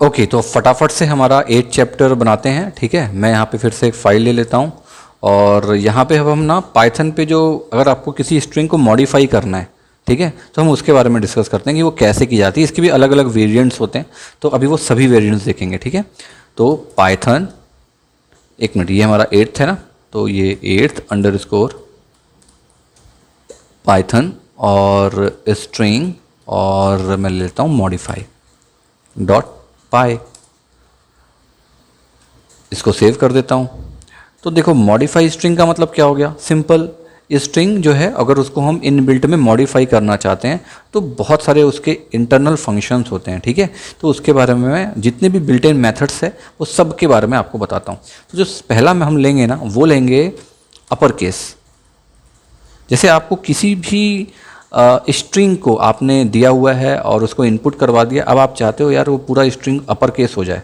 Okay, तो फटाफट से हमारा 8 चैप्टर बनाते हैं। ठीक है, मैं यहाँ पे फिर से एक फ़ाइल ले लेता हूँ और यहाँ पे अब हम ना पाइथन पे जो, अगर आपको किसी स्ट्रिंग को मॉडिफाई करना है, ठीक है, तो हम उसके बारे में डिस्कस करते हैं कि वो कैसे की जाती है। इसके भी अलग अलग वेरिएंट्स होते हैं, तो अभी वो सभी वेरिएंट्स देखेंगे। ठीक है, तो पाइथन, एक मिनट, ये हमारा 8th है ना, तो ये 8th अंडरस्कोर पाइथन और स्ट्रिंग, और मैं लेता हूँ मॉडिफाई डॉट पाई, इसको सेव कर देता हूँ। तो देखो, मॉडिफाई स्ट्रिंग का मतलब क्या हो गया, सिंपल। स्ट्रिंग जो है अगर उसको हम इनबिल्ट में मॉडिफाई करना चाहते हैं तो बहुत सारे उसके इंटरनल फंक्शंस होते हैं। ठीक है, तो उसके बारे में मैं जितने भी बिल्ट इन मेथड्स है वो सब के बारे में आपको बताता हूँ। तो जो पहला में हम लेंगे ना, वो लेंगे अपर केस। जैसे आपको किसी भी स्ट्रिंग को आपने दिया हुआ है और उसको इनपुट करवा दिया, अब आप चाहते हो यार वो पूरा स्ट्रिंग अपर केस हो जाए,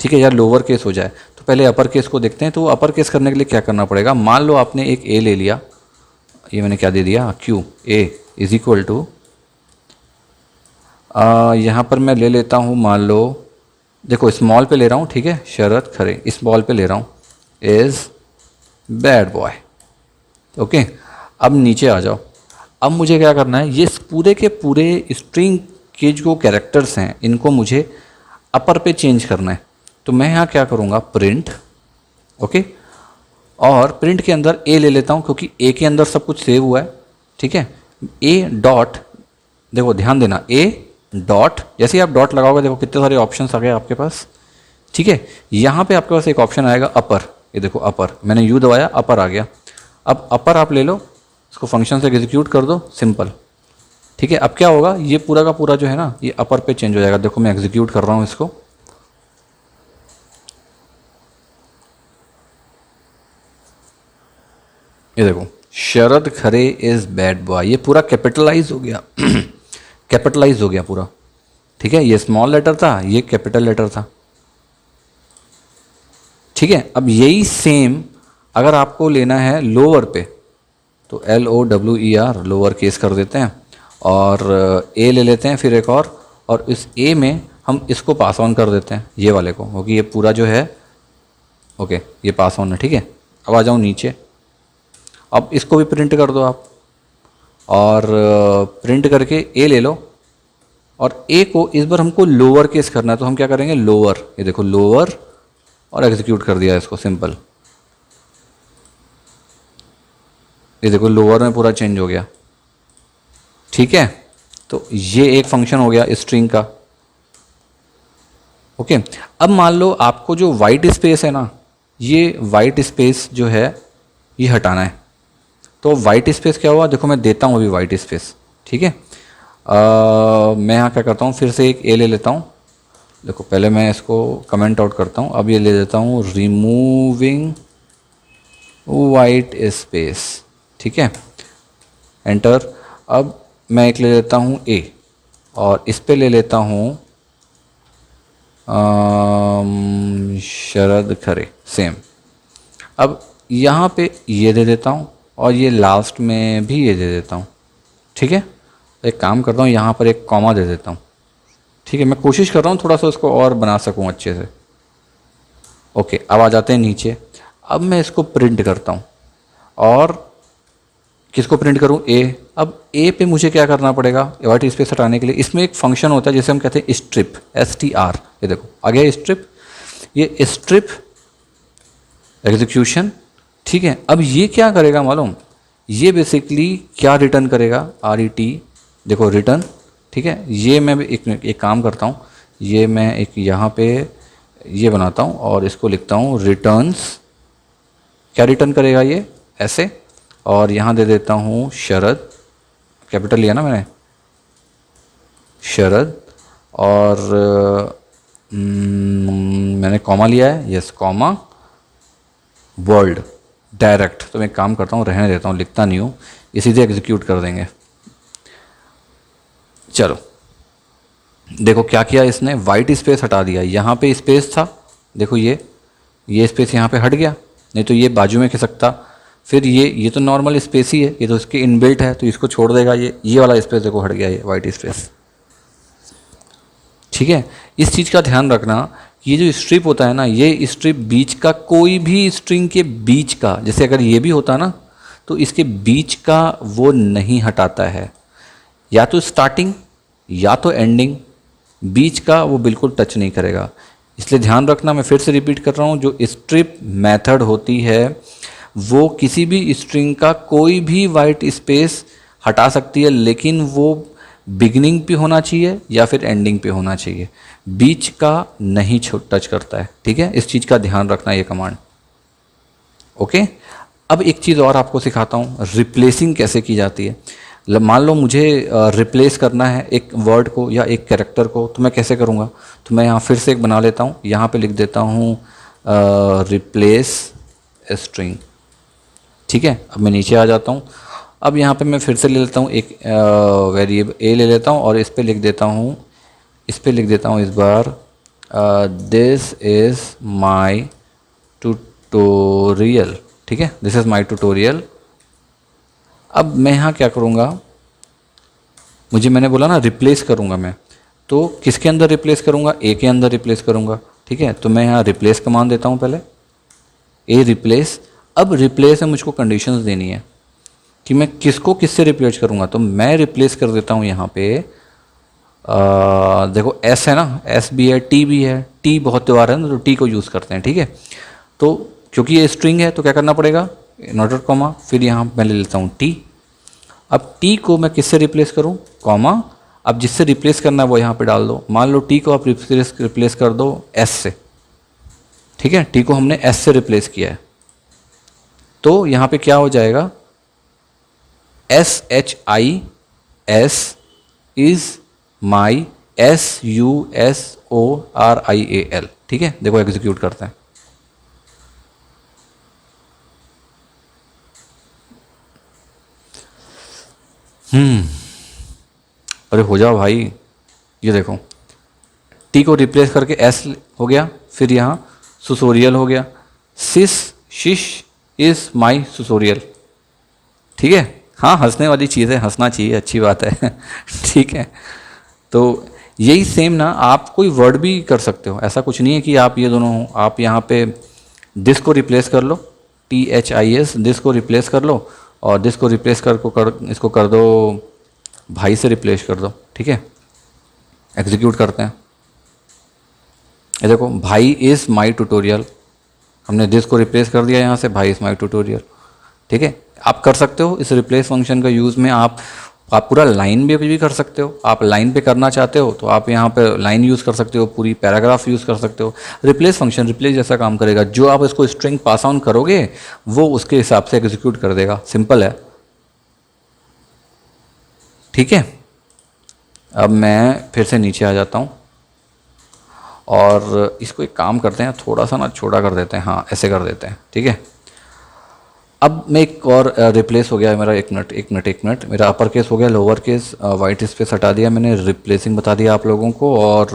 ठीक है, या लोअर केस हो जाए, तो पहले अपर केस को देखते हैं। तो अपर केस करने के लिए क्या करना पड़ेगा, मान लो आपने एक ए ले लिया, ये मैंने क्या दे दिया, Q, A is equal to, यहाँ पर मैं ले लेता हूँ, मान लो, देखो स्मॉल पे ले रहा हूँ, ठीक है, शरद खरे स्मॉल पे ले रहा हूँ, इज़ बैड बॉय। ओके, अब नीचे आ जाओ। अब मुझे क्या करना है, ये पूरे के पूरे स्ट्रिंग के जो कैरेक्टर्स हैं इनको मुझे अपर पे चेंज करना है। तो मैं यहाँ क्या करूँगा, प्रिंट, ओके, और प्रिंट के अंदर ए ले लेता हूँ क्योंकि ए के अंदर सब कुछ सेव हुआ है। ठीक है, ए डॉट, देखो ध्यान देना, ए डॉट, जैसे ही आप डॉट लगाओगे देखो कितने सारे ऑप्शंस आ गए आपके पास। ठीक है, यहाँ पे आपके पास एक ऑप्शन आएगा अपर, ये देखो अपर, मैंने यू दबाया, अपर आ गया। अब अपर आप ले लो, इसको फंक्शन से एग्जीक्यूट कर दो, सिंपल। ठीक है, अब क्या होगा, ये पूरा का पूरा जो है ना, ये अपर पे चेंज हो जाएगा। देखो मैं एग्जीक्यूट कर रहा हूँ इसको, ये देखो, शरद खरे इज बैड बॉय, ये पूरा कैपिटलाइज हो गया कैपिटलाइज हो गया पूरा। ठीक है, ये स्मॉल लेटर था, ये कैपिटल लेटर था। ठीक है, अब यही सेम अगर आपको लेना है लोअर पे, तो LOWER, लोअर केस कर देते हैं, और ए ले लेते हैं फिर एक और इस ए में हम इसको पास ऑन कर देते हैं, ये वाले को, क्योंकि ये पूरा जो है, ओके, ये पास ऑन है। ठीक है, अब आ जाऊँ नीचे, अब इसको भी प्रिंट कर दो आप, और प्रिंट करके ए ले लो, और ए को इस बार हमको लोअर केस करना है, तो हम क्या करेंगे, लोअर, ये देखो लोअर, और एग्जीक्यूट कर दिया इसको, सिंपल। ये देखो लोअर में पूरा चेंज हो गया। ठीक है, तो ये एक फंक्शन हो गया स्ट्रिंग का। ओके, अब मान लो आपको जो वाइट स्पेस है ना, ये वाइट स्पेस जो है ये हटाना है। तो वाइट स्पेस क्या हुआ, देखो मैं देता हूँ अभी वाइट स्पेस। ठीक है, मैं यहाँ क्या करता हूँ, फिर से एक ए ले लेता हूँ। देखो पहले मैं इसको कमेंट आउट करता हूँ, अब ये ले लेता हूँ रिमूविंग वाइट स्पेस। ठीक है, एंटर। अब मैं एक ले लेता हूँ ए, और इस पे ले लेता हूँ शरद खरे, सेम। अब यहाँ पे ये दे देता हूँ, और ये लास्ट में भी ये दे देता हूँ। ठीक है, एक काम करता हूँ, यहाँ पर एक कॉमा दे देता हूँ। ठीक है, मैं कोशिश कर रहा हूँ थोड़ा सा उसको और बना सकूँ अच्छे से। ओके, अब आ जाते हैं नीचे। अब मैं इसको प्रिंट करता हूँ, और किसको प्रिंट करूँ, ए। अब ए पे मुझे क्या करना पड़ेगा, वाइट स्पेस हटाने के लिए इसमें एक फंक्शन होता है जिसे हम कहते हैं स्ट्रिप, STR। ये देखो आ गया स्ट्रिप, ये स्ट्रिप एग्जीक्यूशन। ठीक है, अब ये क्या करेगा मालूम, ये बेसिकली क्या रिटर्न करेगा, RET, देखो रिटर्न। ठीक है, ये मैं एक काम करता हूँ, ये मैं एक यहाँ पे ये बनाता हूँ और इसको लिखता हूँ रिटर्न्स। क्या रिटर्न करेगा ये, ऐसे, और यहाँ दे देता हूँ शरद, कैपिटल लिया ना मैंने, शरद, और मैंने कॉमा लिया है, यस कॉमा, वर्ल्ड डायरेक्ट। तो मैं एक काम करता हूँ, रहने देता हूँ, लिखता नहीं हूँ, ये सीधे एग्जीक्यूट कर देंगे। चलो देखो क्या किया इसने, वाइट स्पेस हटा दिया, यहाँ पे स्पेस था, देखो ये स्पेस यहाँ पे हट गया, नहीं तो ये बाजू में खिसकता। फिर ये तो नॉर्मल स्पेस ही है, ये तो इसके इनबिल्ट है, तो इसको छोड़ देगा, ये वाला स्पेस देखो हट गया, ये वाइट स्पेस। ठीक है, इस चीज़ का ध्यान रखना कि ये जो स्ट्रिप होता है ना, ये स्ट्रिप बीच का कोई भी स्ट्रिंग के बीच का, जैसे अगर ये भी होता ना तो इसके बीच का वो नहीं हटाता है, या तो स्टार्टिंग या तो एंडिंग, बीच का वो बिल्कुल टच नहीं करेगा। इसलिए ध्यान रखना, मैं फिर से रिपीट कर रहा हूँ, जो स्ट्रिप मेथड होती है वो किसी भी स्ट्रिंग का कोई भी वाइट स्पेस हटा सकती है, लेकिन वो बिगिनिंग पे होना चाहिए या फिर एंडिंग पे होना चाहिए, बीच का नहीं टच करता है। ठीक है, इस चीज़ का ध्यान रखना ये कमांड। ओके, अब एक चीज़ और आपको सिखाता हूँ, रिप्लेसिंग कैसे की जाती है। मान लो मुझे रिप्लेस करना है एक वर्ड को या एक कैरेक्टर को, तो मैं कैसे करूँगा? तो मैं यहाँ फिर से एक बना लेता हूँ, यहाँ पे लिख देता हूँ रिप्लेस स्ट्रिंग। ठीक है, अब मैं नीचे आ जाता हूँ। अब यहाँ पे मैं फिर से ले लेता हूँ एक वेरिएबल ए ले लेता हूँ और इस पे लिख देता हूँ, इस बार दिस इज़ माई ट्यूटोरियल। ठीक है, दिस इज़ माई ट्यूटोरियल। अब मैं यहाँ क्या करूँगा, मैंने बोला ना रिप्लेस करूँगा मैं, तो किसके अंदर रिप्लेस करूँगा? ए के अंदर रिप्लेस करूँगा। ठीक है, तो मैं यहाँ रिप्लेस कमांड देता हूँ पहले, ए रिप्लेस। अब रिप्लेस में मुझको कंडीशंस देनी है कि मैं किसको किससे रिप्लेस करूँगा। तो मैं रिप्लेस कर देता हूँ यहाँ पे देखो एस है ना, एस भी है, टी भी है, टी बहुत त्योहार है ना तो टी को यूज़ करते हैं। ठीक है, तो क्योंकि ये स्ट्रिंग है तो क्या करना पड़ेगा, नॉट कॉमा, फिर यहाँ मैं ले लेता हूँ टी। अब टी को मैं किससे रिप्लेस करूँ, कॉमा। अब जिससे रिप्लेस करना है वो यहाँ पे डाल दो। मान लो टी को आप रिप्लेस कर दो एस से। ठीक है, टी को हमने एस से रिप्लेस किया है, तो यहाँ पे क्या हो जाएगा, SHIS इज़ माई SUSORIAL। ठीक है, देखो एग्जीक्यूट करते हैं। अरे हो जाओ भाई, ये देखो टी को रिप्लेस करके एस हो गया, फिर यहाँ सुसोरियल हो गया, शिश इज़ माई सुसोरियल। ठीक है, हाँ हंसने वाली चीज़ है, हंसना चाहिए, अच्छी बात है। ठीक है, तो यही सेम ना आप कोई वर्ड भी कर सकते हो, ऐसा कुछ नहीं है कि आप ये दोनों हो। आप यहाँ पे दिस को रिप्लेस कर लो, THIS, दिस को रिप्लेस कर लो, और दिस को रिप्लेस इसको कर दो भाई से रिप्लेस कर दो। ठीक है, एग्जीक्यूट करते हैं। ये देखो भाई इज़ माई ट्यूटोरियल, हमने दिस को रिप्लेस कर दिया यहाँ से, भाई इज़ माई ट्यूटोरियल। ठीक है, आप कर सकते हो इस रिप्लेस फंक्शन का यूज़ में, आप पूरा लाइन भी कर सकते हो। आप लाइन पे करना चाहते हो तो आप यहाँ पे लाइन यूज़ कर सकते हो, पूरी पैराग्राफ यूज़ कर सकते हो। रिप्लेस फंक्शन रिप्लेस जैसा काम करेगा, जो आप इसको स्ट्रिंग पास ऑन करोगे वो उसके हिसाब से एग्जीक्यूट कर देगा, सिंपल है। ठीक है, अब मैं फिर से नीचे आ जाता हूँ और इसको एक काम करते हैं, थोड़ा सा ना छोटा कर देते हैं, हाँ ऐसे कर देते हैं। ठीक है, अब मैं एक और रिप्लेस हो गया मेरा, एक मिनट, मेरा अपर केस हो गया, लोअर केस वाइट स्पेस हटा दिया मैंने, रिप्लेसिंग बता दिया आप लोगों को, और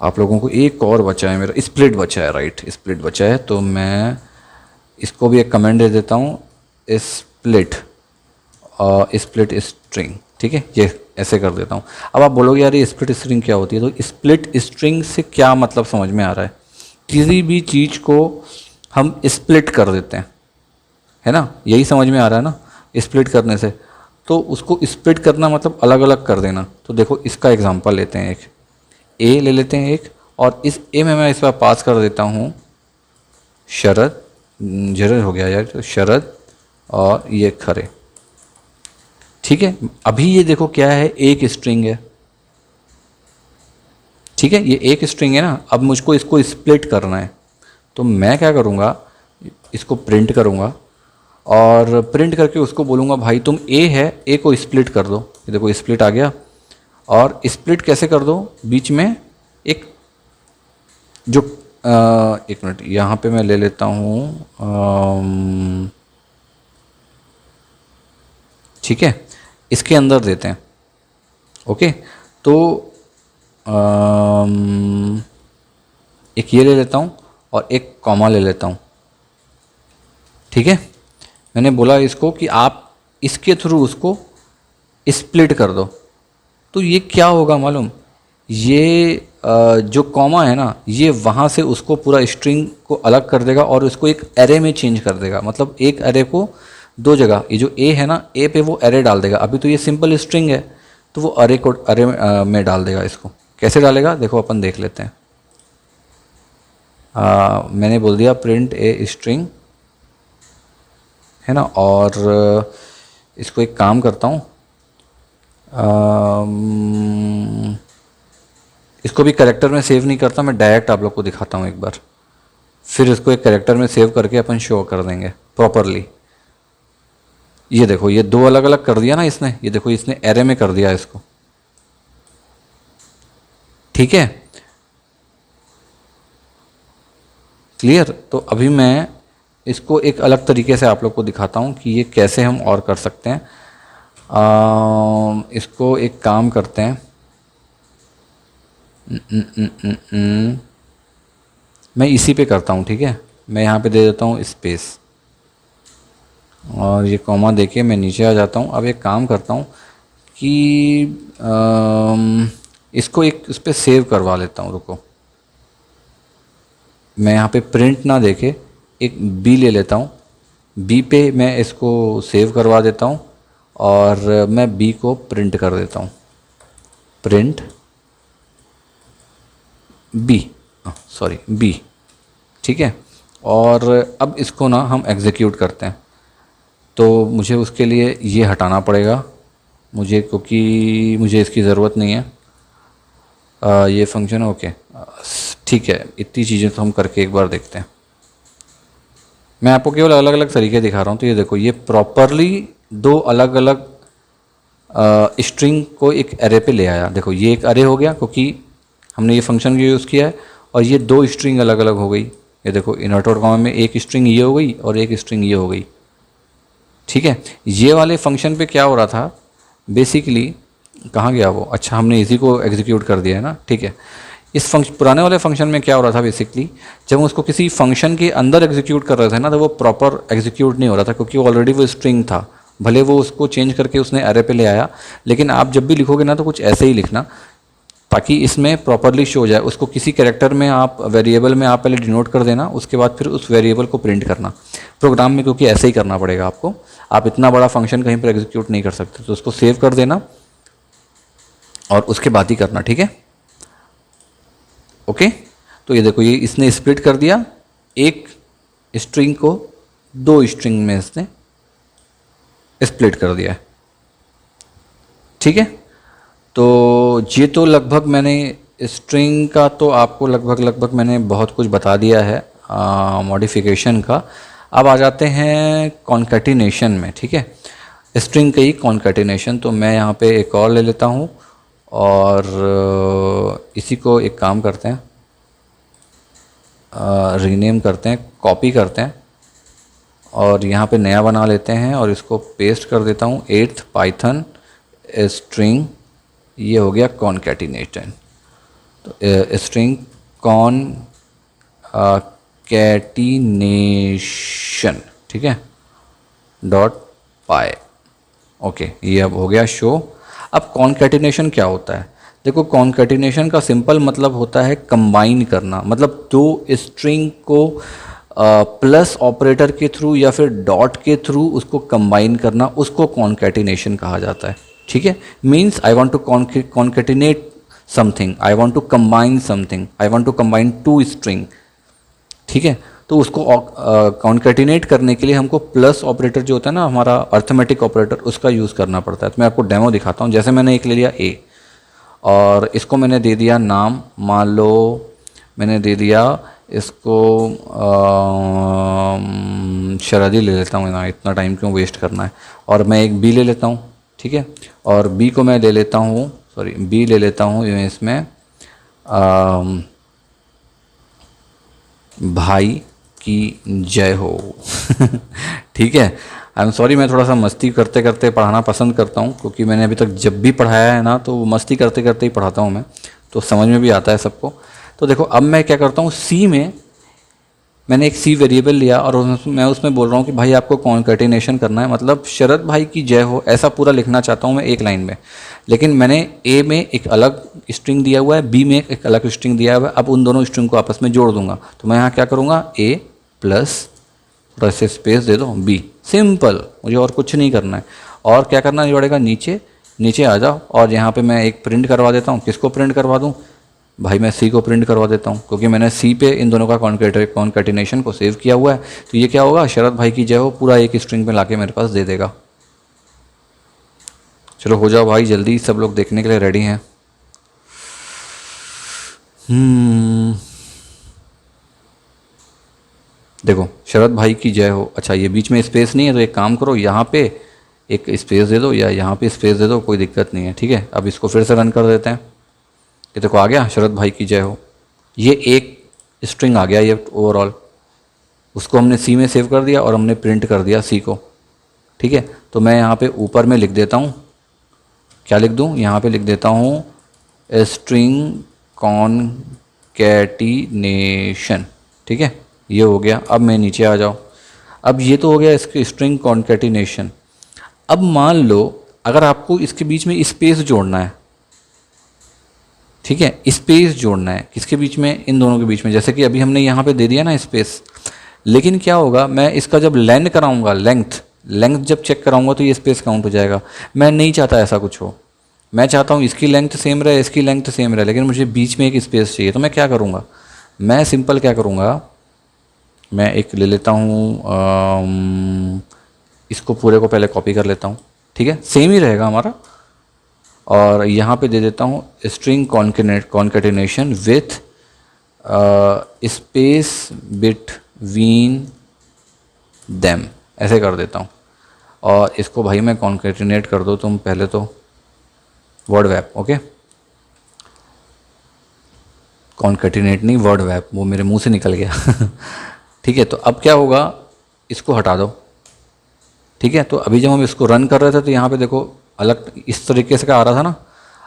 आप लोगों को एक और बचा है, मेरा स्प्लिट बचा है, राइट स्प्लिट बचा है। तो मैं इसको भी एक कमेंट दे देता हूँ, स्प्लिट स्प्लिट स्ट्रिंग। ठीक है, ये ऐसे कर देता हूँ। अब आप बोलोगे यार ये स्प्लिट स्ट्रिंग क्या होती है, तो स्प्लिट स्ट्रिंग से क्या मतलब समझ में आ रहा है, किसी भी चीज़ को हम स्प्लिट कर देते हैं, है ना, यही समझ में आ रहा है ना, स्प्लिट करने से। तो उसको स्प्लिट करना मतलब अलग अलग कर देना। तो देखो इसका एग्जांपल लेते हैं, एक ए ले लेते हैं एक, और इस ए में मैं इस बार पास कर देता हूँ शरद, जरद हो गया यार, तो शरद और ये खरे। ठीक है, अभी ये देखो क्या है, एक स्ट्रिंग है। ठीक है, ये एक स्ट्रिंग है ना, अब मुझको इसको स्प्लिट करना है, तो मैं क्या करूँगा, इसको प्रिंट करूँगा और प्रिंट करके उसको बोलूँगा भाई तुम ए है, ए को स्प्लिट कर दो। ये देखो स्प्लिट आ गया, और स्प्लिट कैसे कर दो, बीच में एक जो एक मिनट यहाँ पे मैं ले लेता हूँ, ठीक है, इसके अंदर देते हैं। ओके, तो एक ये ले लेता हूँ और एक कॉमा ले लेता हूँ। ठीक है, मैंने बोला इसको कि आप इसके थ्रू उसको स्प्लिट कर दो। तो ये क्या होगा मालूम, ये जो कॉमा है ना, ये वहाँ से उसको पूरा स्ट्रिंग को अलग कर देगा और उसको एक एरे में चेंज कर देगा। मतलब एक एरे को दो जगह, ये जो ए है ना, ए पे वो एरे डाल देगा। अभी तो ये सिंपल स्ट्रिंग है, तो वो अरे को अरे में डाल देगा। इसको कैसे डालेगा देखो, अपन देख लेते हैं। मैंने बोल दिया प्रिंट ए स्ट्रिंग, है ना। और इसको एक काम करता हूँ, इसको भी कैरेक्टर में सेव नहीं करता, मैं डायरेक्ट आप लोग को दिखाता हूँ एक बार, फिर इसको एक कैरेक्टर में सेव करके अपन शो कर देंगे प्रॉपरली। ये देखो, ये दो अलग अलग कर दिया ना इसने, ये देखो इसने एरे में कर दिया इसको, ठीक है, क्लियर। तो अभी मैं इसको एक अलग तरीके से आप लोग को दिखाता हूँ कि ये कैसे हम और कर सकते हैं। इसको एक काम करते हैं, मैं इसी पे करता हूँ, ठीक है। मैं यहाँ पे दे देता हूँ स्पेस और ये कॉमा देके मैं नीचे आ जाता हूँ। अब एक काम करता हूँ कि इसको एक इस पर सेव करवा लेता हूँ, रुको। मैं यहाँ पे प्रिंट ना देके एक बी ले लेता हूँ, बी पे मैं इसको सेव करवा देता हूँ और मैं बी को प्रिंट कर देता हूँ, प्रिंट बी, सॉरी बी, ठीक है। और अब इसको ना हम एग्जीक्यूट करते हैं, तो मुझे उसके लिए ये हटाना पड़ेगा मुझे, क्योंकि मुझे इसकी ज़रूरत नहीं है। ये फंक्शन ओके, ठीक है। इतनी चीज़ें तो हम करके एक बार देखते हैं। मैं आपको केवल अलग अलग तरीके दिखा रहा हूँ। तो ये देखो, ये प्रॉपरली दो अलग अलग स्ट्रिंग को एक एरे पे ले आया। देखो ये एक एरे हो गया क्योंकि हमने ये फंक्शन यूज़ किया है, और ये दो स्ट्रिंग अलग अलग हो गई। ये देखो इनवर्टेड कॉमा में एक स्ट्रिंग ये हो गई और एक स्ट्रिंग ये हो गई, ठीक है। ये वाले फंक्शन पे क्या हो रहा था बेसिकली, कहाँ गया वो, अच्छा हमने इसी को एग्जीक्यूट कर दिया है ना, ठीक है। इस फंक्शन पुराने वाले फंक्शन में क्या हो रहा था बेसिकली, जब हम उसको किसी फंक्शन के अंदर एग्जीक्यूट कर रहे थे ना, तो वो प्रॉपर एग्जीक्यूट नहीं हो रहा था क्योंकि ऑलरेडी वो स्ट्रिंग था। भले वो उसको चेंज करके उसने एरे पे ले आया, लेकिन आप जब भी लिखोगे ना तो कुछ ऐसे ही लिखना ताकि इसमें प्रॉपरली शो हो जाए। उसको किसी कैरेक्टर में आप वेरिएबल में आप पहले डिनोट कर देना, उसके बाद फिर उस वेरिएबल को प्रिंट करना प्रोग्राम में, क्योंकि ऐसे ही करना पड़ेगा आपको। आप इतना बड़ा फंक्शन कहीं पर एग्जीक्यूट नहीं कर सकते, तो उसको सेव कर देना और उसके बाद ही करना, ठीक है, ओके। तो ये देखो, ये इसने स्प्लिट कर दिया, एक स्ट्रिंग को दो स्ट्रिंग में इसने स्प्लिट कर दिया है, ठीक है। तो ये तो लगभग मैंने स्ट्रिंग का तो आपको लगभग मैंने बहुत कुछ बता दिया है मॉडिफिकेशन का। अब आ जाते हैं कॉन्कैटिनेशन में, ठीक है, स्ट्रिंग का ही कॉन्कैटिनेशन। तो मैं यहाँ पे एक और ले लेता हूँ और इसी को एक काम करते हैं, रीनेम करते हैं, कॉपी करते हैं और यहाँ पे नया बना लेते हैं और इसको पेस्ट कर देता हूँ, 8th पाइथन स्ट्रिंग, ये हो गया कॉन्कैटिनेशन। तो स्ट्रिंग कॉन्कैटिनेशन, ठीक है, डॉट पाई, ओके, ये अब हो गया शो। अब कॉन्कैटिनेशन क्या होता है, देखो कॉन्कैटिनेशन का सिंपल मतलब होता है कंबाइन करना, मतलब दो स्ट्रिंग को प्लस ऑपरेटर के थ्रू या फिर डॉट के थ्रू उसको कंबाइन करना, उसको कॉन्कैटिनेशन कहा जाता है, ठीक है। Means I want to concatenate something, I want to combine something, I want to combine two string, ठीक है। तो उसको कॉन्कैटिनेट करने के लिए हमको प्लस ऑपरेटर जो होता है ना हमारा अर्थमेटिक ऑपरेटर, उसका यूज़ करना पड़ता है। तो मैं आपको डेमो दिखाता हूँ। जैसे मैंने एक ले लिया ए और इसको मैंने दे दिया नाम, मान लो मैंने दे दिया इसको शरदी ले लेता हूँ ना, इतना टाइम क्यों वेस्ट करना है। और मैं एक बी ले लेता हूँ, ठीक है, और बी को मैं ले लेता हूँ, सॉरी बी ले लेता हूँ इसमें भाई की जय हो ठीक है। आई एम सॉरी, मैं थोड़ा सा मस्ती करते करते पढ़ाना पसंद करता हूँ, क्योंकि मैंने अभी तक जब भी पढ़ाया है ना तो मस्ती करते करते ही पढ़ाता हूँ मैं, तो समझ में भी आता है सबको। तो देखो अब मैं क्या करता हूँ, सी में मैंने एक सी वेरिएबल लिया और मैं उसमें बोल रहा हूँ कि भाई आपको कॉन्कैटिनेशन करना है, मतलब शरद भाई की जय हो, ऐसा पूरा लिखना चाहता हूँ मैं एक लाइन में। लेकिन मैंने ए में एक अलग स्ट्रिंग दिया हुआ है, बी में एक अलग स्ट्रिंग दिया हुआ है। अब उन दोनों स्ट्रिंग को आपस में जोड़ दूंगा, तो मैं यहाँ क्या करूँगा, ए प्लस और ऐसे स्पेस दे दो बी, सिंपल, मुझे और कुछ नहीं करना है। और क्या करना पड़ेगा, नीचे नीचे आ जाओ और यहाँ पे मैं एक प्रिंट करवा देता हूँ। किसको प्रिंट करवा दूँ भाई, मैं सी को प्रिंट करवा देता हूँ, क्योंकि मैंने सी पे इन दोनों का कॉन्कैटिनेशन को सेव किया हुआ है। तो ये क्या होगा, शरद भाई की जय हो पूरा एक स्ट्रिंग में लाके मेरे पास दे देगा। चलो हो जाओ भाई जल्दी, सब लोग देखने के लिए रेडी हैं। देखो शरद भाई की जय हो। अच्छा ये बीच में स्पेस नहीं है, तो एक काम करो, यहाँ पे एक स्पेस दे दो या यहाँ पे स्पेस दे दो, कोई दिक्कत नहीं है, ठीक है। अब इसको फिर से रन कर देते हैं। ये देखो आ गया, शरद भाई की जय हो, ये एक स्ट्रिंग आ गया ये ओवरऑल। उसको हमने सी में सेव कर दिया और हमने प्रिंट कर दिया सी को, ठीक है। तो मैं यहाँ पे ऊपर में लिख देता हूँ, क्या लिख दूँ, यहाँ पे लिख देता हूँ स्ट्रिंग कॉन्कैटिनेशन, ठीक है। ये हो गया। अब मैं नीचे आ जाओ, अब ये तो हो गया इसके स्ट्रिंग कॉन्कैटिनेशन। अब मान लो अगर आपको इसके बीच में स्पेस जोड़ना है, ठीक है, स्पेस जोड़ना है किसके बीच में, इन दोनों के बीच में, जैसे कि अभी हमने यहाँ पे दे दिया ना स्पेस। लेकिन क्या होगा, मैं इसका जब लेंथ कराऊंगा, लेंथ जब चेक कराऊंगा तो ये स्पेस काउंट हो जाएगा। मैं नहीं चाहता ऐसा कुछ हो, मैं चाहता हूँ इसकी लेंथ सेम रहे, इसकी लेंथ सेम रहे, लेकिन मुझे बीच में एक स्पेस चाहिए। तो मैं क्या करूँगा, मैं सिंपल क्या करूँगा, मैं एक ले लेता हूँ, इसको पूरे को पहले कॉपी कर लेता हूँ, ठीक है, सेम ही रहेगा हमारा। और यहाँ पे दे देता हूँ string concatenation with space between them, ऐसे कर देता हूँ। और इसको भाई मैं कॉन्कैटिनेट कर दो तुम पहले तो, वर्ड वैप, ओके, कॉन्कैटिनेट नहीं वर्ड वैप, वो मेरे मुंह से निकल गया ठीक है। तो अब क्या होगा, इसको हटा दो, ठीक है। तो अभी जब हम इसको रन कर रहे थे तो यहाँ पे देखो अलग इस तरीके से का आ रहा था ना।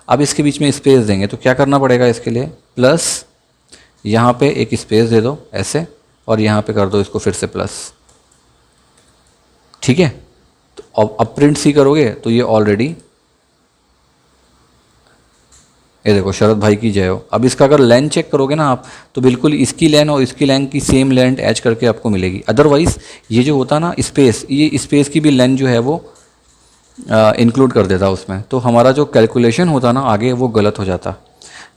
अब इसके बीच में स्पेस देंगे तो क्या करना पड़ेगा, इसके लिए प्लस यहाँ पे एक स्पेस दे दो ऐसे, और यहाँ पे कर दो इसको फिर से प्लस, ठीक है। तो अब प्रिंट सी करोगे तो ये ऑलरेडी, ये देखो शरद भाई की जय हो। अब इसका अगर लेंथ चेक करोगे ना आप, तो बिल्कुल इसकी लेंथ और इसकी लेंथ की सेम लेंथ ऐड करके आपको मिलेगी। अदरवाइज़ ये जो होता ना स्पेस, ये स्पेस की भी लेंथ जो है वो इंक्लूड कर देता उसमें, तो हमारा जो कैलकुलेशन होता ना आगे वो गलत हो जाता।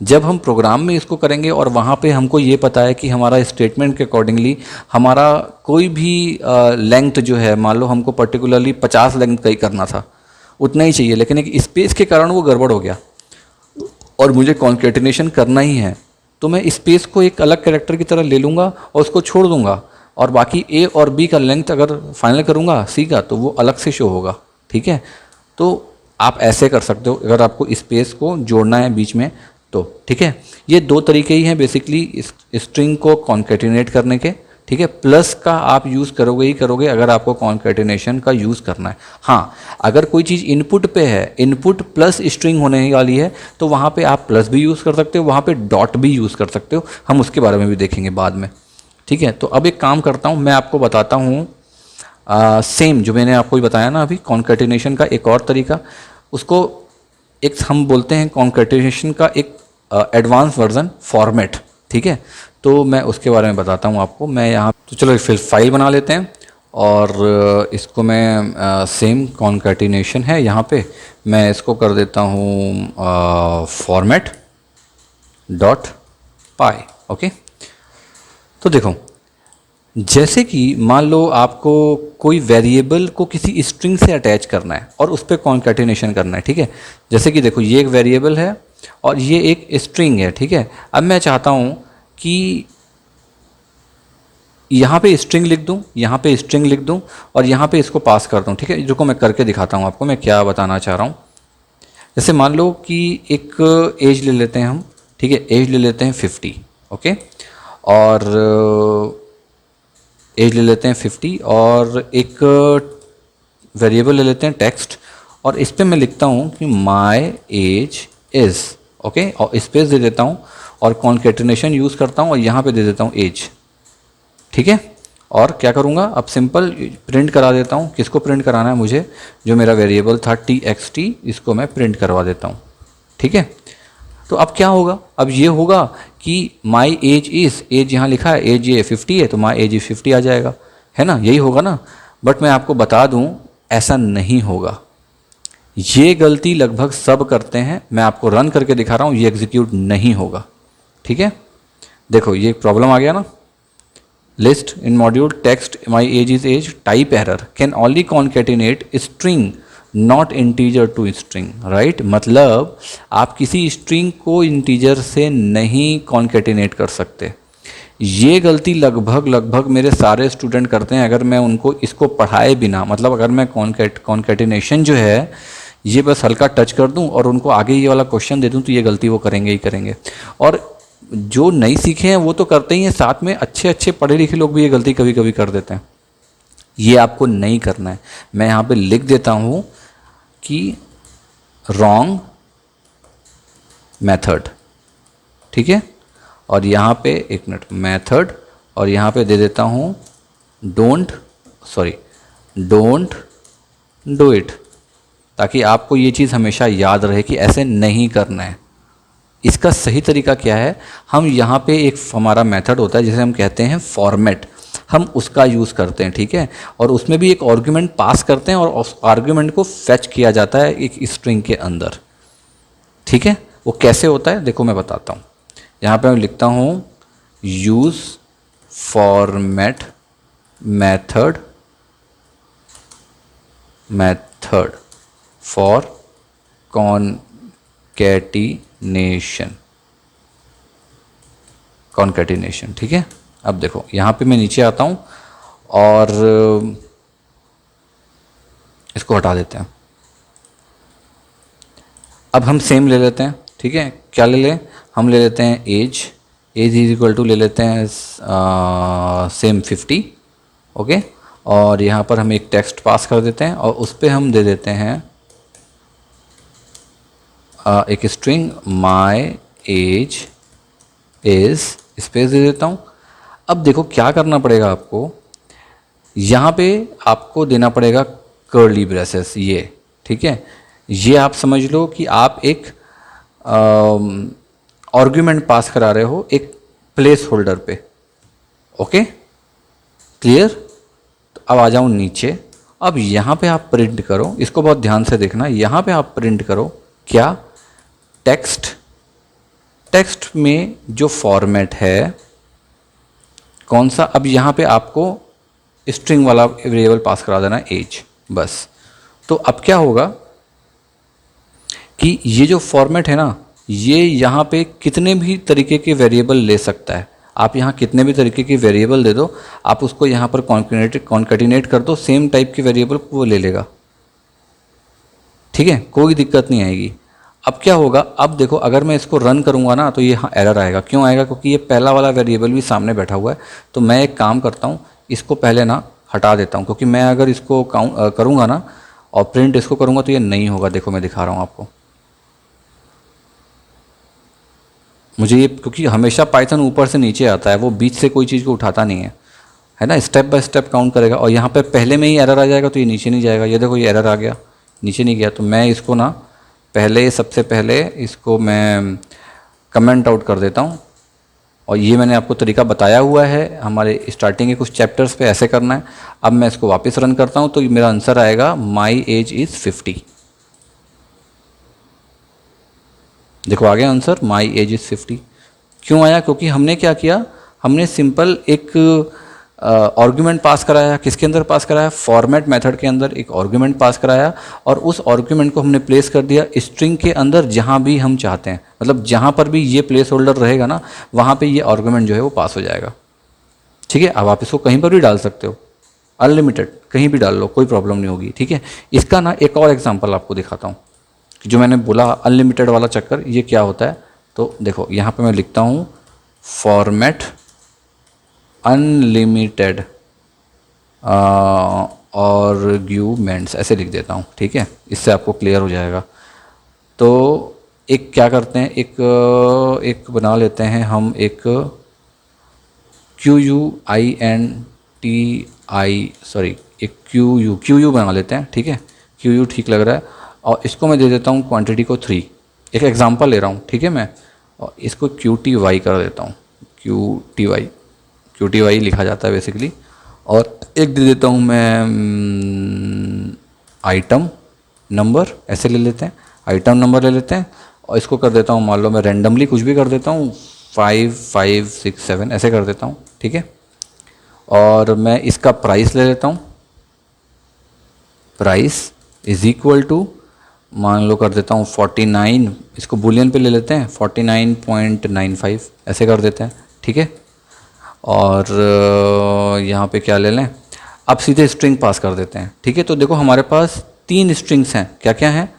जब हम प्रोग्राम में इसको करेंगे और वहाँ पे हमको ये पता है कि हमारा स्टेटमेंट के अकॉर्डिंगली हमारा कोई भी लेंथ जो है, मान लो हमको पर्टिकुलरली 50 लेंथ का ही करना था, उतना ही चाहिए, लेकिन एक स्पेस के कारण वो गड़बड़ हो गया और मुझे कॉन्कैटिनेशन करना ही है, तो मैं स्पेस को एक अलग कैरेक्टर की तरह ले लूँगा और उसको छोड़ दूँगा, और बाकी ए और बी का लेंथ अगर फाइनल करूँगा सी का तो वो अलग से शो होगा, ठीक है। तो आप ऐसे कर सकते हो अगर आपको स्पेस को जोड़ना है बीच में तो, ठीक है। ये दो तरीके ही हैं बेसिकली स्ट्रिंग को कॉन्कैटिनेट करने के, ठीक है। प्लस का आप यूज़ करोगे ही करोगे अगर आपको कॉन्कैटिनेशन का यूज़ करना है। हाँ, अगर कोई चीज़ इनपुट पे है, इनपुट प्लस स्ट्रिंग होने वाली है, तो वहाँ पे आप प्लस भी यूज़ कर सकते हो, वहाँ पे डॉट भी यूज़ कर सकते हो, हम उसके बारे में भी देखेंगे बाद में, ठीक है। तो अब एक काम करता हूँ, मैं आपको बताता हूँ सेम जो मैंने आपको बताया ना अभी कॉन्कैटिनेशन का एक और तरीका, उसको एक हम बोलते हैं कॉन्कैटिनेशन का एक एडवांस वर्जन फॉर्मेट, ठीक है। तो मैं उसके बारे में बताता हूँ आपको। मैं यहाँ तो चलो फिर फाइल बना लेते हैं और इसको मैं सेम कॉन्कैटिनेशन है यहाँ पे, मैं इसको कर देता हूँ फॉर्मेट डॉट पाई, ओके। तो देखो जैसे कि मान लो आपको कोई वेरिएबल को किसी स्ट्रिंग से अटैच करना है और उस पर कॉन्कैटिनेशन करना है, ठीक है। जैसे कि देखो ये एक वेरिएबल है और ये एक स्ट्रिंग है, ठीक है। अब मैं चाहता हूँ कि यहाँ पे स्ट्रिंग लिख दूँ, यहाँ पे स्ट्रिंग लिख दूँ और यहाँ पे इसको पास कर दूँ, ठीक है। जो मैं करके दिखाता हूँ आपको मैं क्या बताना चाह रहा हूँ। जैसे मान लो कि एक एज ले लेते हैं हम, ठीक है, एज ले लेते हैं 50, ओके, और एज ले लेते हैं 50 और एक वेरिएबल ले लेते हैं टेक्स्ट, और इस पर मैं लिखता हूँ कि माई एज इज़, ओके, और स्पेस दे देता हूँ और कॉन्कैटिनेशन यूज़ करता हूँ और यहाँ पे दे देता हूँ एज, ठीक है। और क्या करूँगा, अब सिंपल प्रिंट करा देता हूँ। किसको प्रिंट कराना है मुझे, जो मेरा वेरिएबल था txt, इसको मैं प्रिंट करवा देता हूँ। ठीक है। तो अब क्या होगा, अब ये होगा कि माई एज इज़, एज यहाँ लिखा है, एज ये 50 है तो माई एज इज 50 आ जाएगा, है ना, यही होगा ना। बट मैं आपको बता दूँ ऐसा नहीं होगा। ये गलती लगभग सब करते हैं, मैं आपको रन करके दिखा रहा हूँ, ये एग्जीक्यूट नहीं होगा। ठीक है, देखो ये प्रॉब्लम आ गया ना। List in module text my age is age type error can only concatenate string not integer to string, right. मतलब आप किसी स्ट्रिंग को इंटीजर से नहीं कॉन्केटिनेट कर सकते। ये गलती लगभग मेरे सारे स्टूडेंट करते हैं। अगर मैं उनको इसको पढ़ाए बिना, मतलब अगर मैं कॉन्केटिनेशन जो है ये बस हल्का टच कर दूं और उनको आगे ये वाला क्वेश्चन दे दूं, तो ये गलती वो करेंगे ही करेंगे। और जो नहीं सीखे हैं वो तो करते ही हैं, साथ में अच्छे अच्छे पढ़े लिखे लोग भी ये गलती कभी कभी कर देते हैं। ये आपको नहीं करना है। मैं यहाँ पे लिख देता हूँ कि रॉन्ग मेथड, ठीक है। और यहाँ पे एक मिनट, मेथड, और यहाँ पे दे देता हूँ डोंट डू इट, ताकि आपको ये चीज़ हमेशा याद रहे कि ऐसे नहीं करना है। इसका सही तरीका क्या है, हम यहाँ पे एक हमारा मेथड होता है जिसे हम कहते हैं फॉर्मेट, हम उसका यूज़ करते हैं, ठीक है। और उसमें भी एक आर्गुमेंट पास करते हैं और उस आर्गुमेंट को फेच किया जाता है एक स्ट्रिंग के अंदर, ठीक है। वो कैसे होता है देखो मैं बताता हूँ। यहाँ पे मैं लिखता हूँ use format method for concatenation, ठीक है। अब देखो यहाँ पे मैं नीचे आता हूँ और इसको हटा देते हैं। अब हम सेम ले लेते हैं, ठीक है। क्या ले लें, हम ले लेते हैं एज इज इक्वल टू ले लेते हैं सेम 50, ओके। और यहाँ पर हम एक टेक्स्ट पास कर देते हैं और उस पर हम दे देते हैं एक string my age is, space दे देता हूँ। अब देखो क्या करना पड़ेगा आपको, यहाँ पे आपको देना पड़ेगा कर्ली ब्रेसेस, ये ठीक है। ये आप समझ लो कि आप एक आर्गुमेंट पास करा रहे हो एक प्लेस होल्डर पे, ओके क्लियर। तो अब आ जाऊँ नीचे। अब यहाँ पे आप प्रिंट करो, इसको बहुत ध्यान से देखना। यहाँ पे आप प्रिंट करो क्या, टेक्स्ट में जो फॉर्मेट है कौन सा। अब यहाँ पे आपको स्ट्रिंग वाला वेरिएबल पास करा देना एज, बस। तो अब क्या होगा कि ये जो फॉर्मेट है ना, ये यहाँ पे कितने भी तरीके के वेरिएबल ले सकता है। आप यहाँ कितने भी तरीके के वेरिएबल दे दो, आप उसको यहाँ पर कॉन्केटिनेट कर दो, सेम टाइप के वेरिएबल को वो ले लेगा, ठीक है, कोई दिक्कत नहीं आएगी। अब क्या होगा, अब देखो अगर मैं इसको रन करूँगा ना तो ये यहाँ एरर आएगा। क्यों आएगा, क्योंकि ये पहला वाला वेरिएबल भी सामने बैठा हुआ है। तो मैं एक काम करता हूँ, इसको पहले ना हटा देता हूँ, क्योंकि मैं अगर इसको काउंट करूँगा ना और प्रिंट इसको करूँगा तो ये नहीं होगा। देखो मैं दिखा रहा हूँ आपको, मुझे ये, क्योंकि हमेशा पाइथन ऊपर से नीचे आता है, वो बीच से कोई चीज़ को उठाता नहीं है ना, स्टेप बाय स्टेप काउंट करेगा। और यहाँ पे पहले में ही एरर आ जाएगा तो ये नीचे नहीं जाएगा। ये देखो ये एरर आ गया, नीचे नहीं गया। तो मैं इसको ना पहले, सबसे पहले इसको मैं कमेंट आउट कर देता हूँ। और ये मैंने आपको तरीका बताया हुआ है हमारे स्टार्टिंग के कुछ चैप्टर्स पे, ऐसे करना है। अब मैं इसको वापस रन करता हूँ तो मेरा आंसर आएगा माई एज इज़ 50। देखो आ गया आंसर, माई एज इज़ 50। क्यों आया, क्योंकि हमने क्या किया, हमने सिंपल एक आर्गुमेंट पास कराया। किसके अंदर पास कराया, फॉर्मेट मेथड के अंदर एक आर्गुमेंट पास कराया। और उस आर्गुमेंट को हमने प्लेस कर दिया स्ट्रिंग के अंदर जहाँ भी हम चाहते हैं। मतलब जहाँ पर भी ये प्लेस होल्डर रहेगा ना, वहाँ पे ये आर्गुमेंट जो है वो पास हो जाएगा, ठीक है। अब आप इसको कहीं पर भी डाल सकते हो, अनलिमिटेड कहीं भी डाल लो, कोई प्रॉब्लम नहीं होगी, ठीक है। इसका ना एक और एग्जाम्पल आपको दिखाता हूँ, जो मैंने बोला अनलिमिटेड वाला चक्कर, ये क्या होता है। तो देखो यहाँ पे मैं लिखता हूँ फॉर्मेट अनलिमिटेड आर्ग्यूमेंट्स, ऐसे लिख देता हूँ, ठीक है। इससे आपको क्लियर हो जाएगा। तो एक क्या करते हैं, एक बना लेते हैं हम एक QUINTI, सॉरी एक QU बना लेते हैं, ठीक है, QU ठीक लग रहा है। और इसको मैं दे देता हूँ क्वांटिटी को 3, एक एग्जांपल ले रहा हूँ, ठीक है मैं, और इसको QTY कर देता हूँ, QTY लिखा जाता है बेसिकली। और एक दे देता हूँ मैं आइटम नंबर, ऐसे ले लेते हैं, आइटम नंबर ले लेते हैं। और इसको कर देता हूँ, मान लो मैं रेंडमली कुछ भी कर देता हूँ, 5, 5, 6, 7 ऐसे कर देता हूँ, ठीक है। और मैं इसका प्राइस ले लेता हूँ, प्राइस इज इक्वल टू, मान लो कर देता हूँ 49, इसको बुलियन पे ले लेते हैं, 49.95 ऐसे कर देते हैं, ठीक है। और यहाँ पे क्या ले लें, अब सीधे स्ट्रिंग पास कर देते हैं, ठीक है। तो देखो हमारे पास 3 स्ट्रिंग्स हैं, क्या क्या हैं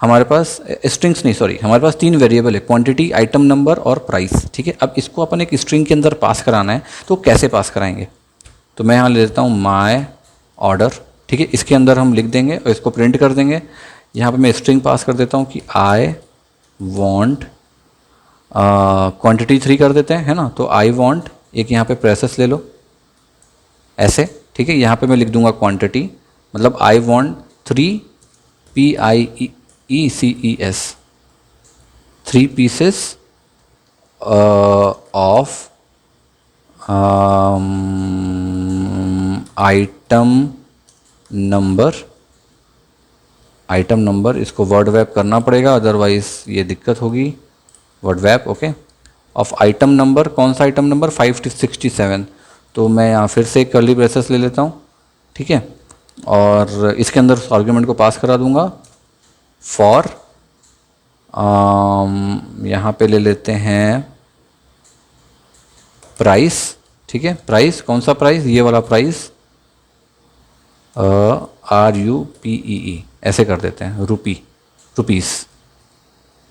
हमारे पास, स्ट्रिंग्स नहीं सॉरी, हमारे पास 3 वेरिएबल है, क्वांटिटी, आइटम नंबर और प्राइस, ठीक है। अब इसको अपन एक स्ट्रिंग के अंदर पास कराना है, तो कैसे पास कराएंगे, तो मैं यहाँ ले लेता हूँ माय ऑर्डर, ठीक है। इसके अंदर हम लिख देंगे और इसको प्रिंट कर देंगे। यहाँ पे मैं स्ट्रिंग पास कर देता हूँ कि आई वॉन्ट क्वांटिटी 3 कर देते हैं, है ना। तो आई वॉन्ट, एक यहाँ पे प्रेसेस ले लो ऐसे, ठीक है। यहाँ पे मैं लिख दूंगा क्वांटिटी, मतलब I want 3 PIECES 3 pieces of item number, इसको वर्ड वैप करना पड़ेगा, अदरवाइज ये दिक्कत होगी, word wrap okay. Of item number, कौन सा आइटम नंबर, 567। तो मैं यहाँ फिर से एक कर्ली ब्रेसेस ले लेता हूँ, ठीक है। और इसके अंदर आर्ग्यूमेंट को पास करा दूंगा फॉर, यहाँ पे ले लेते हैं प्राइस, ठीक है। प्राइस, कौन सा प्राइस, ये वाला प्राइस, RUPEE ऐसे कर देते हैं, रुपीस,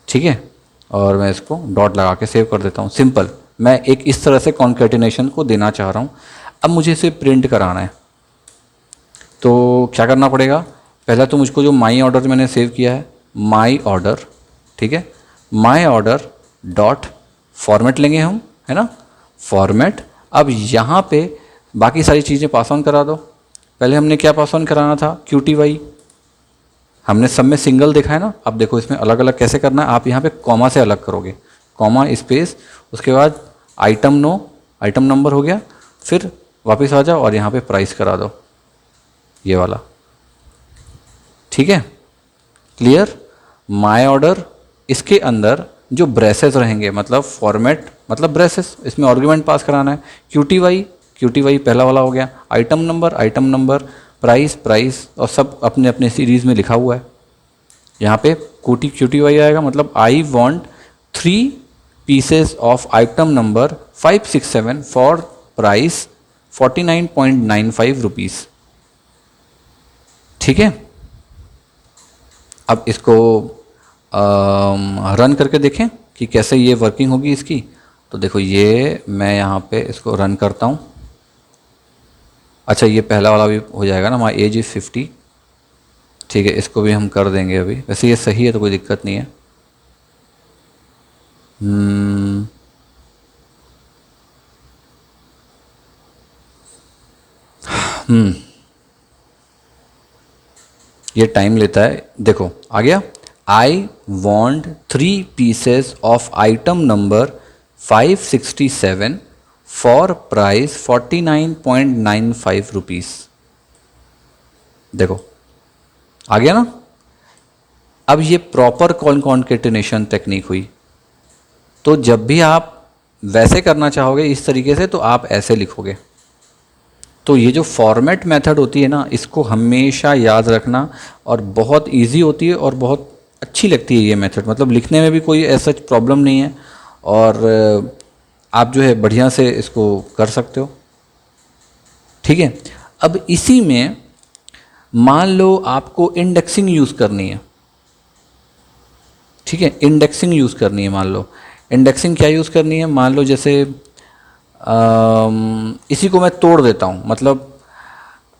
ठीक है। और मैं इसको डॉट लगा के सेव कर देता हूँ, सिंपल। मैं एक इस तरह से कॉन्केटिनेशन को देना चाह रहा हूँ। अब मुझे इसे प्रिंट कराना है, तो क्या करना पड़ेगा, पहला तो मुझको जो माई ऑर्डर मैंने सेव किया है, माई ऑर्डर, ठीक है, माई ऑर्डर डॉट फॉर्मेट लेंगे हम, है ना, फॉर्मेट। अब यहाँ पे बाकी सारी चीज़ें पास ऑन करा दो। पहले हमने क्या पास ऑन कराना था, QTY, हमने सब में सिंगल देखा है ना। अब देखो इसमें अलग अलग कैसे करना है, आप यहाँ पे कॉमा से अलग करोगे, कॉमा स्पेस, उसके बाद आइटम नंबर हो गया, फिर वापस आ जाओ और यहाँ पे प्राइस करा दो, ये वाला, ठीक है, क्लियर। माय ऑर्डर, इसके अंदर जो ब्रेसेस रहेंगे, मतलब फॉर्मेट मतलब ब्रेसेस, इसमें आर्गुमेंट पास कराना है। QTY पहला वाला हो गया, आइटम नंबर, प्राइस, और सब अपने अपने सीरीज़ में लिखा हुआ है। यहाँ पे QTY आएगा, मतलब I want 3 pieces of item number 567 for price 49.95 rupees, ठीक है। अब इसको रन करके देखें कि कैसे ये वर्किंग होगी इसकी। तो देखो ये मैं यहाँ पे इसको रन करता हूँ। अच्छा, ये पहला वाला भी हो जाएगा ना, माई एज इज़ 50, ठीक है, इसको भी हम कर देंगे अभी। वैसे ये सही है तो कोई दिक्कत नहीं है। ये टाइम लेता है, देखो आ गया। आई want 3 pieces of item number 567 for price 49.95 rupees. देखो आ गया ना। अब ये प्रॉपर कॉन्केटिनेशन टेक्निक हुई। तो जब भी आप वैसे करना चाहोगे इस तरीके से, तो आप ऐसे लिखोगे। तो ये जो फॉर्मेट मेथड होती है ना, इसको हमेशा याद रखना, और बहुत इजी होती है और बहुत अच्छी लगती है ये मेथड। मतलब लिखने में भी कोई ऐसा प्रॉब्लम नहीं है, और आप जो है बढ़िया से इसको कर सकते हो, ठीक है। अब इसी में मान लो आपको इंडेक्सिंग यूज़ करनी है, ठीक है, इंडेक्सिंग यूज़ करनी है। मान लो इंडेक्सिंग क्या यूज़ करनी है, मान लो जैसे इसी को मैं तोड़ देता हूँ, मतलब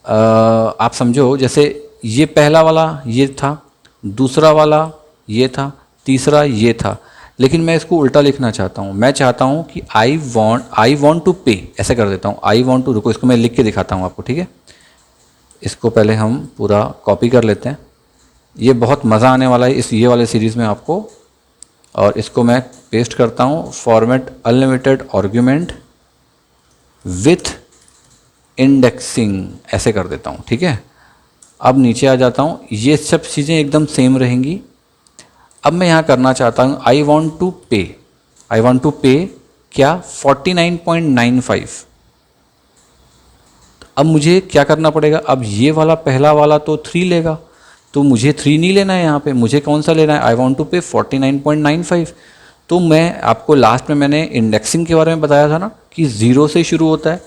आप समझो, जैसे ये पहला वाला ये था, दूसरा वाला ये था, तीसरा ये था, लेकिन मैं इसको उल्टा लिखना चाहता हूँ। मैं चाहता हूँ कि आई वॉन्ट टू पे, ऐसे कर देता हूँ। आई वॉन्ट टू, रुको इसको मैं लिख के दिखाता हूँ आपको, ठीक है। इसको पहले हम पूरा कॉपी कर लेते हैं। ये बहुत मज़ा आने वाला है इस ये वाले सीरीज़ में आपको। और इसको मैं पेस्ट करता हूँ, format unlimited argument with indexing, ऐसे कर देता हूँ, ठीक है। अब नीचे आ जाता हूँ, ये सब चीज़ें एकदम सेम रहेंगी। अब मैं यहाँ करना चाहता हूँ आई वॉन्ट टू पे, आई वॉन्ट टू पे क्या 49.95। अब मुझे क्या करना पड़ेगा, अब ये वाला पहला वाला तो 3 लेगा, तो मुझे 3 नहीं लेना है यहाँ पे, मुझे कौन सा लेना है, आई वॉन्ट टू पे 49.95। तो मैं आपको लास्ट में मैंने इंडेक्सिंग के बारे में बताया था ना कि 0 से शुरू होता है,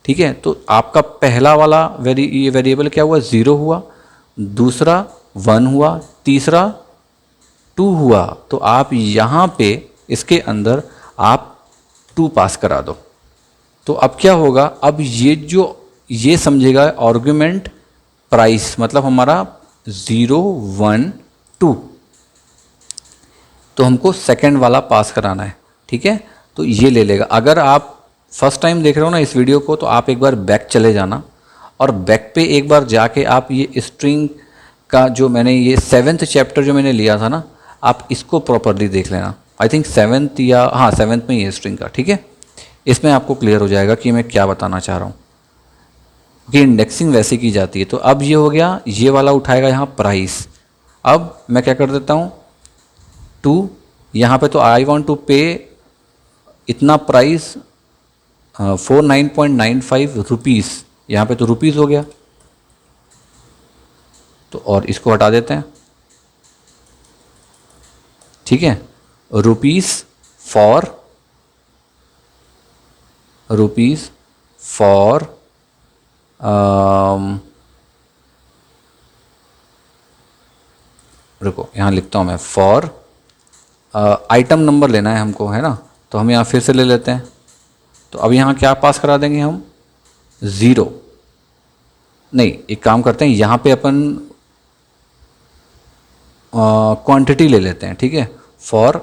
ठीक है। तो आपका पहला वाला ये वेरिएबल क्या हुआ, 0 हुआ, दूसरा 1 हुआ, तीसरा 2 हुआ। तो आप यहाँ पे इसके अंदर आप 2 पास करा दो। तो अब क्या होगा, अब ये समझेगा आर्गुमेंट प्राइस, मतलब हमारा 0 1 2, तो हमको सेकंड वाला पास कराना है, ठीक है। तो ये ले लेगा। अगर आप फर्स्ट टाइम देख रहे हो ना इस वीडियो को, तो आप एक बार बैक चले जाना और बैक पे एक बार जाके आप ये स्ट्रिंग का जो मैंने ये 7th चैप्टर जो मैंने लिया था ना, आप इसको प्रॉपरली देख लेना। आई थिंक 7th या हाँ 7th में ये स्ट्रिंग का, ठीक है। इसमें आपको क्लियर हो जाएगा कि मैं क्या बताना चाह रहा हूँ, कि इंडेक्सिंग वैसे की जाती है। तो अब ये हो गया, ये वाला उठाएगा यहाँ प्राइस। अब मैं क्या कर देता हूँ 2, यहाँ पे तो आई वॉन्ट टू पे इतना प्राइस 49.95 रुपीज़, यहाँ पे तो रुपीज़ हो गया, तो और इसको हटा देते हैं, ठीक है। रुपीज़ फॉर रुको यहाँ लिखता हूँ मैं, फॉर आइटम नंबर लेना है हमको, है ना। तो हम यहाँ फिर से ले लेते हैं। तो अब यहाँ क्या पास करा देंगे हम, 0 नहीं, एक काम करते हैं, यहाँ पे अपन क्वांटिटी ले लेते हैं, ठीक है। फॉर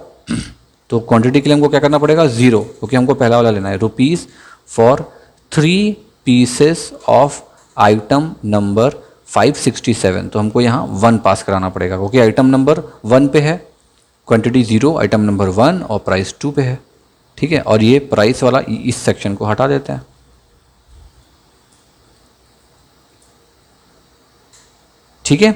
तो क्वांटिटी के लिए हमको क्या करना पड़ेगा, 0, क्योंकि हमको पहला वाला लेना है। Rupees for 3 pieces of item number 567, तो हमको यहाँ 1 पास कराना पड़ेगा, क्योंकि आइटम नंबर 1 पे है, क्वांटिटी 0, आइटम नंबर 1 और प्राइस 2 पे है, ठीक है। और ये प्राइस वाला इस सेक्शन को हटा देते हैं, ठीक है,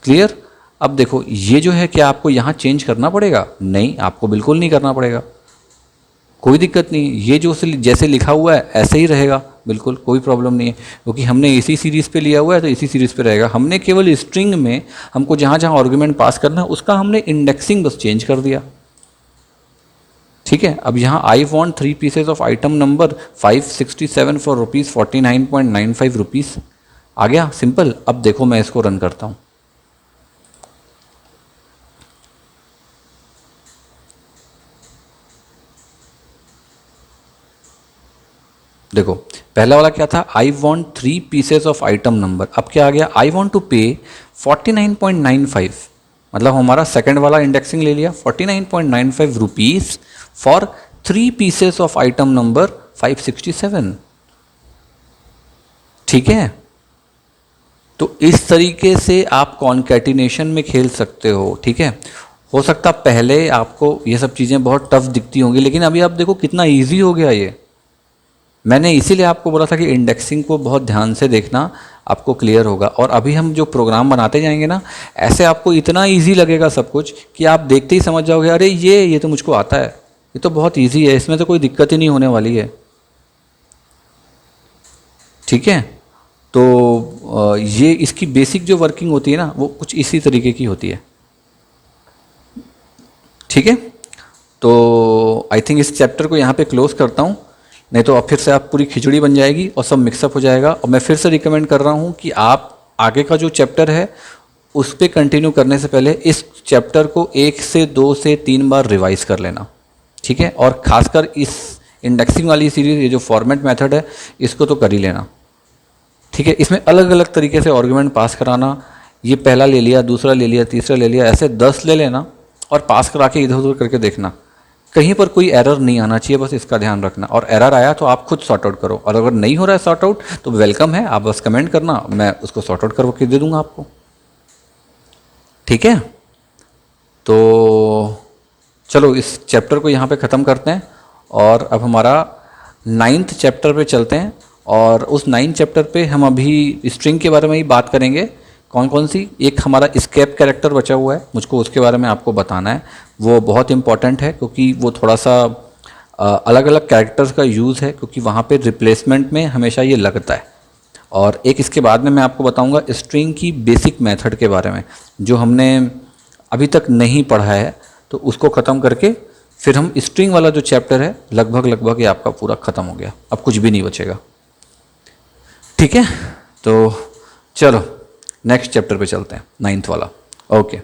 क्लियर। अब देखो ये जो है, क्या आपको यहाँ चेंज करना पड़ेगा, नहीं, आपको बिल्कुल नहीं करना पड़ेगा, कोई दिक्कत नहीं। ये जो जैसे लिखा हुआ है ऐसे ही रहेगा, बिल्कुल कोई प्रॉब्लम नहीं है, क्योंकि हमने इसी सीरीज़ पे लिया हुआ है, तो इसी सीरीज़ पे रहेगा। हमने केवल स्ट्रिंग में हमको जहाँ जहाँ आर्गुमेंट पास करना है उसका हमने इंडेक्सिंग बस चेंज कर दिया, ठीक है। अब यहाँ I want 3 pieces of item number 567 for rupees 49.95 rupees, आ गया, सिंपल। अब देखो मैं इसको रन करता हूँ, देखो पहला वाला क्या था, आई want 3 pieces of item number. अब क्या आ गया, आई वॉन्ट टू पे 49.95, मतलब हमारा सेकंड वाला इंडेक्सिंग ले लिया, 49.95 rupees for 3 pieces of item number 567, ठीक है। तो इस तरीके से आप कॉन्कैटिनेशन में खेल सकते हो, ठीक है। हो सकता पहले आपको ये सब चीज़ें बहुत टफ दिखती होंगी, लेकिन अभी आप देखो कितना ईजी हो गया ये। मैंने इसीलिए आपको बोला था कि इंडेक्सिंग को बहुत ध्यान से देखना, आपको क्लियर होगा। और अभी हम जो प्रोग्राम बनाते जाएंगे ना, ऐसे आपको इतना इजी लगेगा सब कुछ कि आप देखते ही समझ जाओगे, अरे ये तो मुझको आता है, ये तो बहुत इजी है, इसमें तो कोई दिक्कत ही नहीं होने वाली है, ठीक है। तो ये इसकी बेसिक जो वर्किंग होती है ना, वो कुछ इसी तरीके की होती है, ठीक है। तो आई थिंक इस चैप्टर को यहाँ पे क्लोज करता हूँ, नहीं तो अब फिर से आप पूरी खिचड़ी बन जाएगी और सब मिक्सअप हो जाएगा। और मैं फिर से रिकमेंड कर रहा हूँ कि आप आगे का जो चैप्टर है उस पर कंटिन्यू करने से पहले इस चैप्टर को 1 से 2 से 3 बार रिवाइज कर लेना, ठीक है। और ख़ासकर इस इंडेक्सिंग वाली सीरीज़, ये जो फॉर्मेट मेथड है, इसको तो कर ही लेना, ठीक है। इसमें अलग अलग तरीके से आर्गुमेंट पास कराना, ये पहला ले लिया, दूसरा ले लिया, तीसरा ले लिया, ऐसे 10 ले लेना और पास करा के इधर उधर करके देखना, कहीं पर कोई एरर नहीं आना चाहिए, बस इसका ध्यान रखना। और एरर आया तो आप खुद सॉर्ट आउट करो, और अगर नहीं हो रहा है सॉर्ट आउट तो वेलकम है, आप बस कमेंट करना, मैं उसको सॉर्ट आउट करके दे दूंगा आपको। ठीक है, तो चलो इस चैप्टर को यहाँ पे ख़त्म करते हैं, और अब हमारा 9th चैप्टर पे चलते हैं। और उस 9th चैप्टर पे हम अभी स्ट्रिंग के बारे में ही बात करेंगे। कौन कौन सी, एक हमारा स्केप कैरेक्टर बचा हुआ है, मुझको उसके बारे में आपको बताना है। वो बहुत इंपॉर्टेंट है क्योंकि वो थोड़ा सा अलग अलग कैरेक्टर्स का यूज़ है, क्योंकि वहाँ पे रिप्लेसमेंट में हमेशा ये लगता है। और एक इसके बाद में मैं आपको बताऊंगा स्ट्रिंग की बेसिक मेथड के बारे में, जो हमने अभी तक नहीं पढ़ा है, तो उसको ख़त्म करके फिर हम स्ट्रिंग वाला जो चैप्टर है लगभग ये आपका पूरा ख़त्म हो गया, अब कुछ भी नहीं बचेगा। ठीक है, तो चलो नेक्स्ट चैप्टर पे चलते हैं, 9th वाला। ओके।